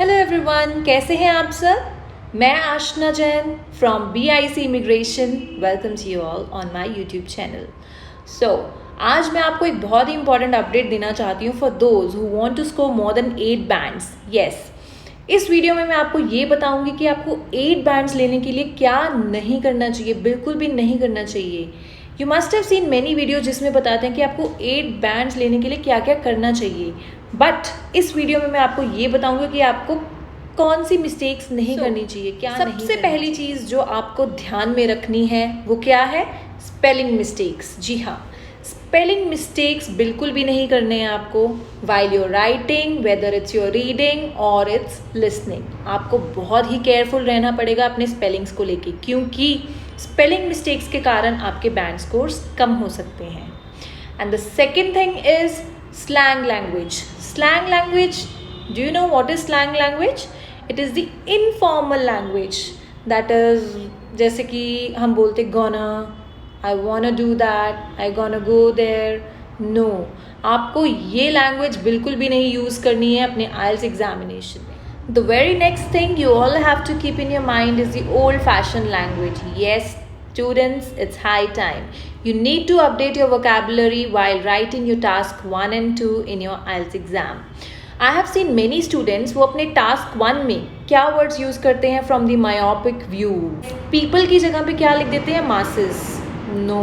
Hello everyone, कैसे हैं आप सब। मैं Ashna Jain from BIC immigration welcomes you all on my YouTube channel. So आज मैं आपको एक बहुत ही इंपॉर्टेंट अपडेट देना चाहती हूँ for those who want to score more than 8 bands. Yes, इस वीडियो में मैं आपको ये बताऊंगी कि आपको 8 बैंड्स लेने के लिए क्या नहीं करना चाहिए, बिल्कुल भी नहीं करना चाहिए। You must have seen many video जिसमें बताते हैं कि आपको 8 बैंड्स लेने के लिए क्या क्या करना चाहिए, बट इस वीडियो में मैं आपको ये बताऊंगी कि आपको कौन सी मिस्टेक्स नहीं करनी चाहिए, क्या सबसे पहली चीज़ जो आपको ध्यान में रखनी है वो क्या है, स्पेलिंग मिस्टेक्स। जी हाँ, स्पेलिंग मिस्टेक्स बिल्कुल भी नहीं करने हैं आपको while your writing, whether it's your reading और इट्स लिसनिंग। आपको बहुत ही केयरफुल रहना पड़ेगा अपने स्पेलिंग्स को लेके, क्योंकि स्पेलिंग मिस्टेक्स के कारण आपके बैंड स्कोर्स कम हो सकते हैं। And the second thing is slang language. Slang language, do you know what is slang language? It is the informal language. That is जैसे कि हम बोलते gonna, I wanna do that, I gonna go there. No, आपको ये language बिल्कुल भी नहीं use करनी है अपने IELTS एग्जामिनेशन में। The very next thing you all have to keep in your mind is the old fashioned language. Yes, students, it's high time. You need to update your vocabulary while writing your task 1 and 2 in your IELTS exam. I have seen many students वो अपने task 1 में क्या words use करते हैं from the myopic view. People की जगह पे क्या लिख देते हैं, masses. No.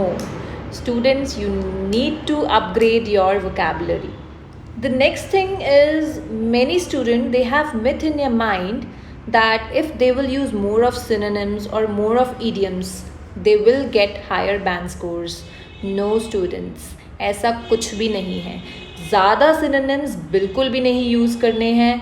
Students, you need to upgrade your vocabulary. The next thing is many students, they have myth in their mind that if they will use more of synonyms or more of idioms, they will get higher band scores. No students, ऐसा कुछ भी नहीं है। ज़्यादा synonyms बिल्कुल भी नहीं use करने हैं,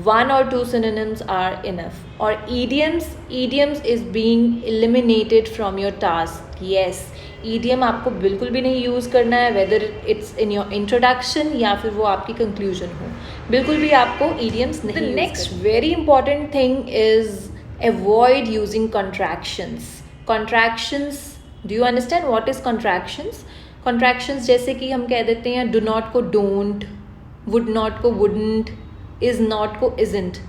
1 or 2 synonyms are enough. और idioms is being eliminated from your task. Yes, idiom आपको बिल्कुल भी नहीं यूज़ करना है, whether it's in your introduction या फिर वो आपकी conclusion हो, बिल्कुल भी आपको idioms नहीं। The next very important thing is avoid using contractions. Contractions, do you understand what is contractions? Contractions जैसे कि हम कह देते हैं do not को don't, would not को wouldn't, is not को isn't.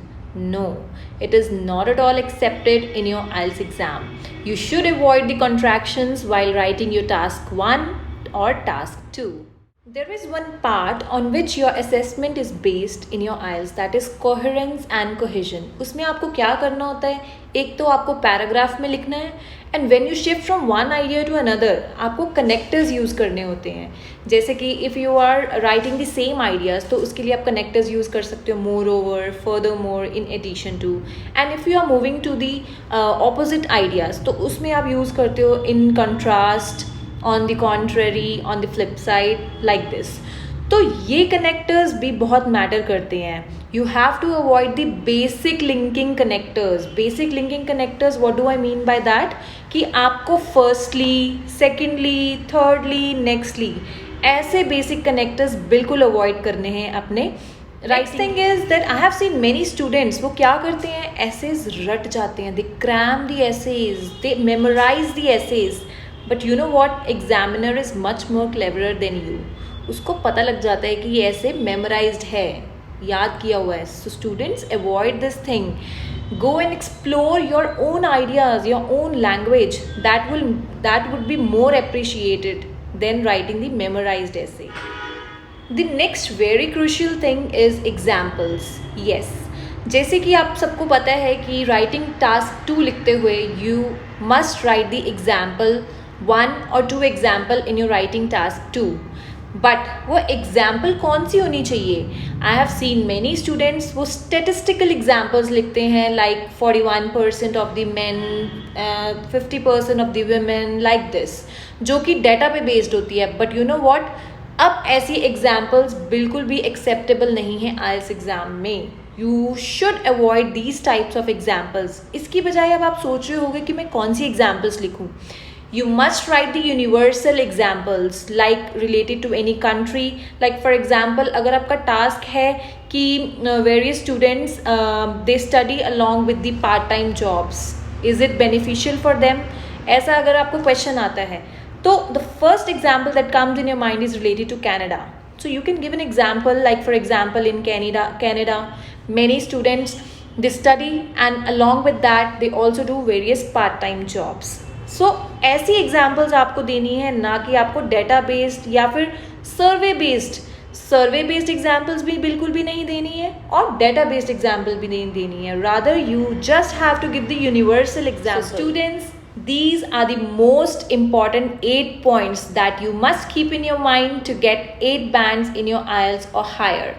No, it is not at all accepted in your IELTS exam. You should avoid the contractions while writing your task 1 or task 2. There is one part on which your assessment is based in your IELTS, that is coherence and cohesion. उसमें आपको क्या करना होता है, एक तो आपको paragraph में लिखना है, and when you shift from one idea to another आपको कनेक्टर्स यूज़ करने होते हैं। जैसे कि if you are writing the same ideas तो उसके लिए आप कनेक्टर्स यूज़ कर सकते हो, moreover, furthermore, in addition to. And if you are moving to the opposite ideas तो उसमें आप यूज़ करते हो in contrast, on the contrary, on the flip side, like this. तो ये connectors भी बहुत मैटर करते हैं. You have to avoid the basic linking connectors. Basic linking connectors, what do I mean by that? कि आपको firstly, secondly, thirdly, nextly ऐसे basic connectors बिल्कुल avoid करने हैं अपने। Right thing is that I have seen many students वो क्या करते हैं, essays रट जाते हैं, they cram the essays, they memorize the essays. But you know what, examiner is much more cleverer than you. उसको पता लग जाता है कि ये ऐसे मेमोराइज्ड है, याद किया हुआ है। So students, avoid this thing, go and explore your own ideas, your own language, that would be more appreciated than writing the memorized essay. The next very crucial thing is examples. Yes, जैसे कि आप सबको पता है कि writing task 2 लिखते हुए you must write the example 1 or 2 example in your writing task 2. But वो एग्जाम्पल कौन सी होनी चाहिए? I have seen many students वो स्टेटिस्टिकल एग्जाम्पल्स लिखते हैं, like 41% of the main, 50% of the women, like this, जो कि डाटा पे बेस्ड होती है। बट यू नो वॉट, अब ऐसी एग्जाम्पल्स बिल्कुल भी एक्सेप्टेबल नहीं है IELTS एग्जाम में। You should avoid these types of examples. इसकी बजाय अब आप सोच रहे होंगे कि मैं कौन सी एग्जाम्पल्स लिखूँ। You must write the universal examples like related to any country. Like for example, अगर आपका task है कि various students they study along with the part-time jobs, is it beneficial for them? ऐसा अगर आपको question आता है तो the first example that comes in your mind is related to Canada. So you can give an example, like for example in Canada many students they study, and along with that they also do various part time jobs. So ऐसी examples आपको देनी है, ना कि आपको data based या फिर सर्वे based examples भी बिल्कुल भी नहीं देनी है और डेटा बेस्ड एग्जाम्पल भी नहीं देनी है. Rather you just have to give the universal example. Students, these are the most important 8 points that you must keep in your mind to get 8 bands in your IELTS or higher.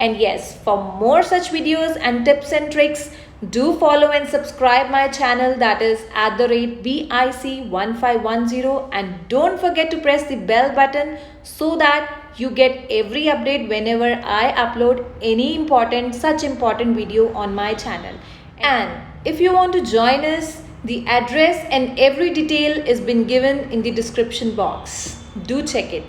And yes, for more such videos and tips and tricks, do follow and subscribe my channel, that is @BIC1510, and don't forget to press the bell button so that you get every update whenever I upload any such important video on my channel. And if you want to join us, the address and every detail is been given in the description box. Do check it.